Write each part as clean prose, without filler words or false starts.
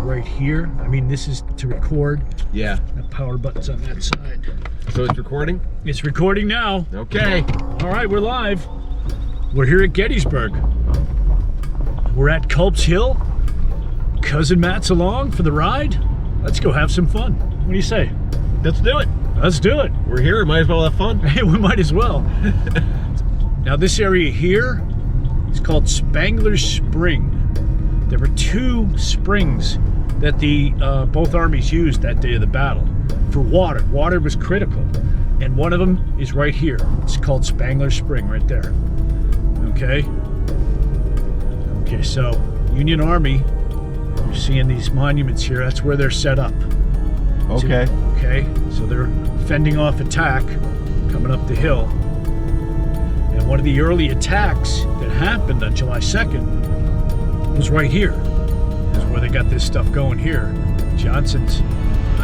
right here. I mean, this is to record. Yeah. The power button's on that side. So it's recording? It's recording now. Okay. All right, we're live. We're here at Gettysburg. We're at Culps Hill. Cousin Matt's along for the ride. Let's go have some fun. What do you say? Let's do it. Let's do it. We're here. Might as well have fun. Hey, we might as well. Now, this area here is called Spangler's Spring. There were two springs that the both armies used that day of the battle for water. Water was critical, and one of them is right here. It's called Spangler's Spring, right there. Okay. Okay, so Union Army. You're seeing these monuments here. That's where they're set up. Okay. Okay, so they're fending off attack coming up the hill. And one of the early attacks that happened on July 2nd was right here. That's where they got this stuff going here. Johnson's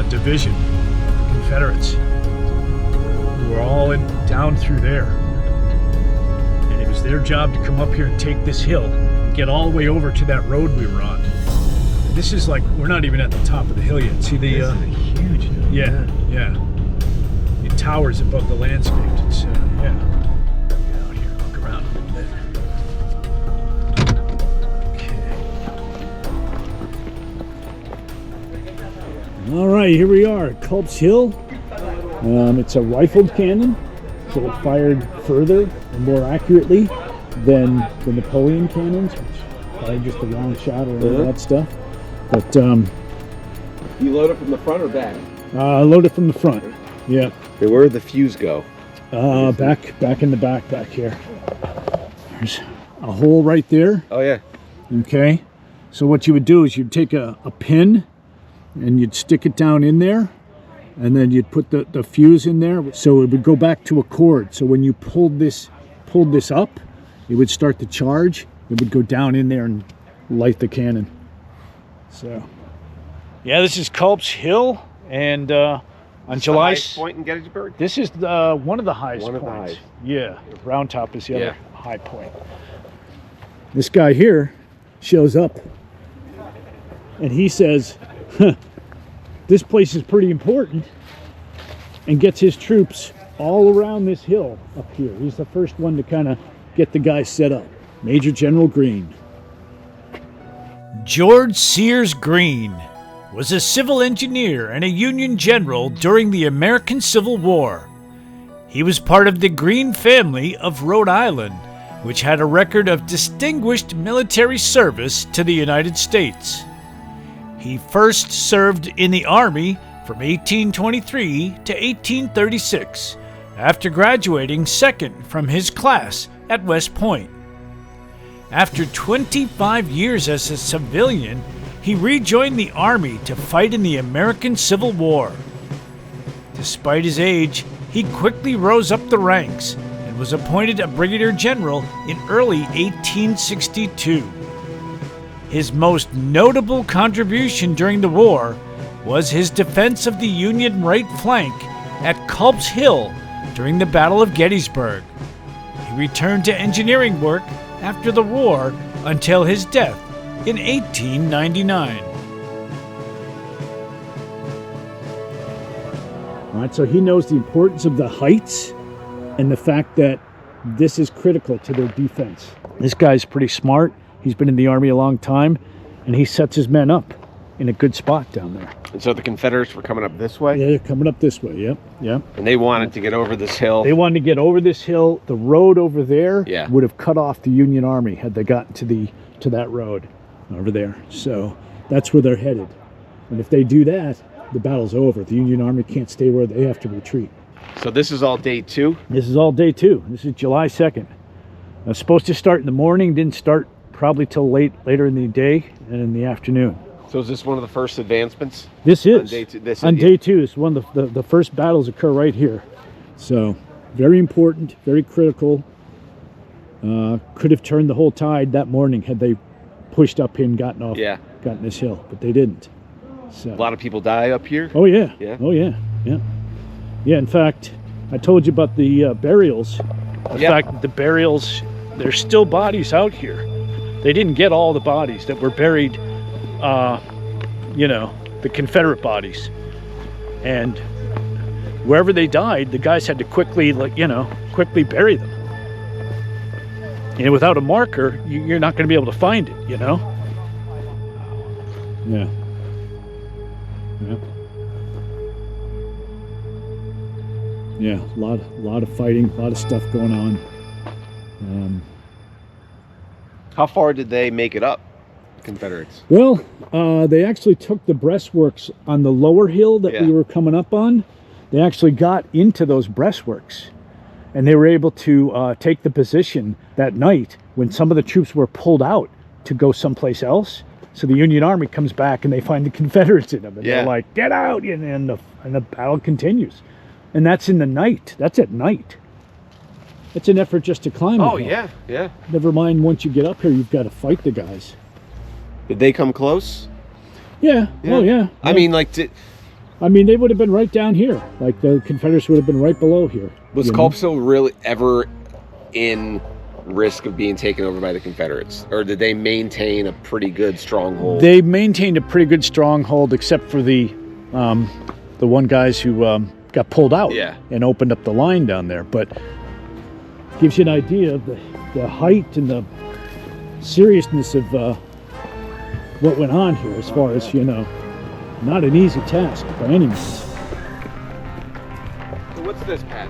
division, the Confederates, who were all down through there. And it was their job to come up here and take this hill and get all the way over to that road we were on. This is like, we're not even at the top of the hill yet. See the... This is a huge hill. Yeah. It towers above the landscape. It's, yeah. Get out here, look around a little bit. Okay. All right, here we are at Culps Hill. It's a rifled cannon, so it fired further and more accurately than the Napoleon cannons, which fired just a round shot or all that stuff. But You load it from the front or back? load it from the front. Yeah. Okay, where did the fuse go? Back in the back here. There's a hole right there. Oh yeah. Okay. So what you would do is you'd take a pin and you'd stick it down in there, and then you'd put the fuse in there, so it would go back to a cord. So when you pulled this up, it would start to charge. It would go down in there and light the cannon. So, yeah, this is Culps Hill, and on July... The highest point in Gettysburg? This is one of the highest One of the points. highest. Yeah, Round Top is the Yeah. other high point. This guy here shows up, and he says, huh, this place is pretty important, and gets his troops all around this hill up here. He's the first one to kind of get the guys set up. Major General Greene. George Sears Greene was a civil engineer and a Union general during the American Civil War. He was part of the Greene family of Rhode Island, which had a record of distinguished military service to the United States. He first served in the Army from 1823 to 1836, after graduating second from his class at West Point. After 25 years as a civilian, he rejoined the Army to fight in the American Civil War. Despite his age, he quickly rose up the ranks and was appointed a brigadier general in early 1862. His most notable contribution during the war was his defense of the Union right flank at Culps Hill during the Battle of Gettysburg. He returned to engineering work after the war until his death in 1899. All right, so he knows the importance of the heights and the fact that this is critical to their defense. This guy's pretty smart. He's been in the Army a long time, and he sets his men up in a good spot down there. And so the Confederates were coming up this way? Yeah, they're coming up this way, yep. And they wanted to get over this hill? They wanted to get over this hill. The road over there Yeah. would have cut off the Union Army had they gotten to that road over there. So that's where they're headed. And if they do that, the battle's over. The Union Army can't stay where they have to retreat. So this is all day two? This is all day two. This is July 2nd. It was supposed to start in the morning, didn't start probably till later in the day and in the afternoon. So is this one of the first advancements? This is. On day two? On day two is one of the first battles occur right here. So very important, very critical. Could have turned the whole tide that morning had they pushed up and gotten this hill, but they didn't. So A lot of people die up here? Oh yeah. Yeah? Oh yeah. Yeah. Yeah, in fact, I told you about the burials. The fact that the burials, there's still bodies out here. They didn't get all the bodies that were buried, you know, the Confederate bodies. And wherever they died, the guys had to quickly, like, you know, quickly bury them. And without a marker, you're not going to be able to find it, you know? Yeah. Yeah. Yeah, a lot of fighting, a lot of stuff going on. How far did they make it up, Confederates? Well, they actually took the breastworks on the lower hill that we were coming up on. They actually got into those breastworks, and they were able to take the position that night when some of the troops were pulled out to go someplace else. So the Union Army comes back and they find the Confederates in them, and they're like, "Get out!" And the battle continues. And that's in the night. That's at night. It's an effort just to climb. Oh, yeah, yeah. Never mind, once you get up here, you've got to fight the guys. Did they come close? Yeah. Oh, yeah. I mean, like, I mean, they would have been right down here. Like, the Confederates would have been right below here. was Culps really ever in risk of being taken over by the Confederates? Or did they maintain a pretty good stronghold? They maintained a pretty good stronghold, except for the one guys who got pulled out and opened up the line down there. But gives you an idea of the height and the seriousness of what went on here, as far as, you know, not an easy task by any means. So what's this, Pat?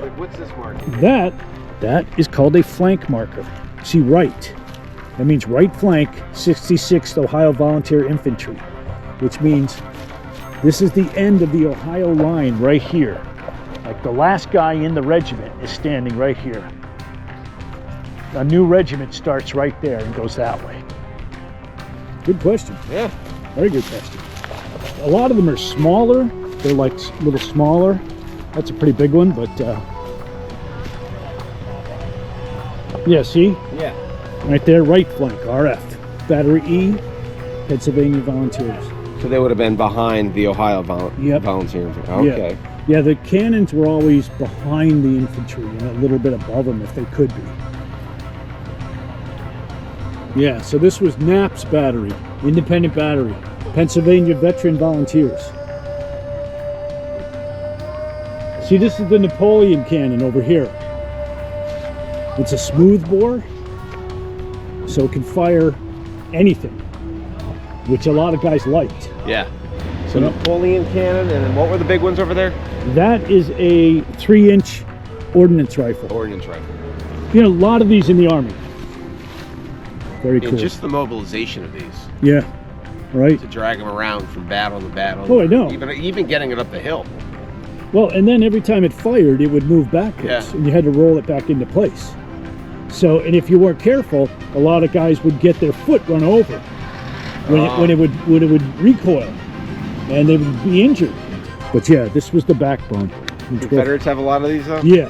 Like, what's this marker? That is called a flank marker. See, right. That means right flank, 66th Ohio Volunteer Infantry, which means this is the end of the Ohio line right here. Like, the last guy in the regiment is standing right here. A new regiment starts right there and goes that way. Good question. Yeah. Very good question. A lot of them are smaller. They're like a little smaller. That's a pretty big one, but yeah, see? Yeah. Right there, right flank, RF. Battery E, Pennsylvania Volunteers. So they would have been behind the Ohio Volunteers. Okay. Yeah, the cannons were always behind the infantry and a little bit above them if they could be. Yeah, so this was Knapp's battery, independent battery, Pennsylvania Veteran Volunteers. See, this is the Napoleon cannon over here. It's a smooth bore, so it can fire anything, which a lot of guys liked. Yeah. So Napoleon cannon, and then what were the big ones over there? That is a 3-inch ordnance rifle. Ordnance rifle. You know, a lot of these in the Army. Very cool. And just the mobilization of these. Yeah, right. To drag them around from battle to battle. Oh, I know. Even getting it up the hill. Well, and then every time it fired, it would move backwards, and you had to roll it back into place. So, and if you weren't careful, a lot of guys would get their foot run over when it would recoil, and they would be injured. But yeah, this was the backbone. Confederates have a lot of these, though? Yeah.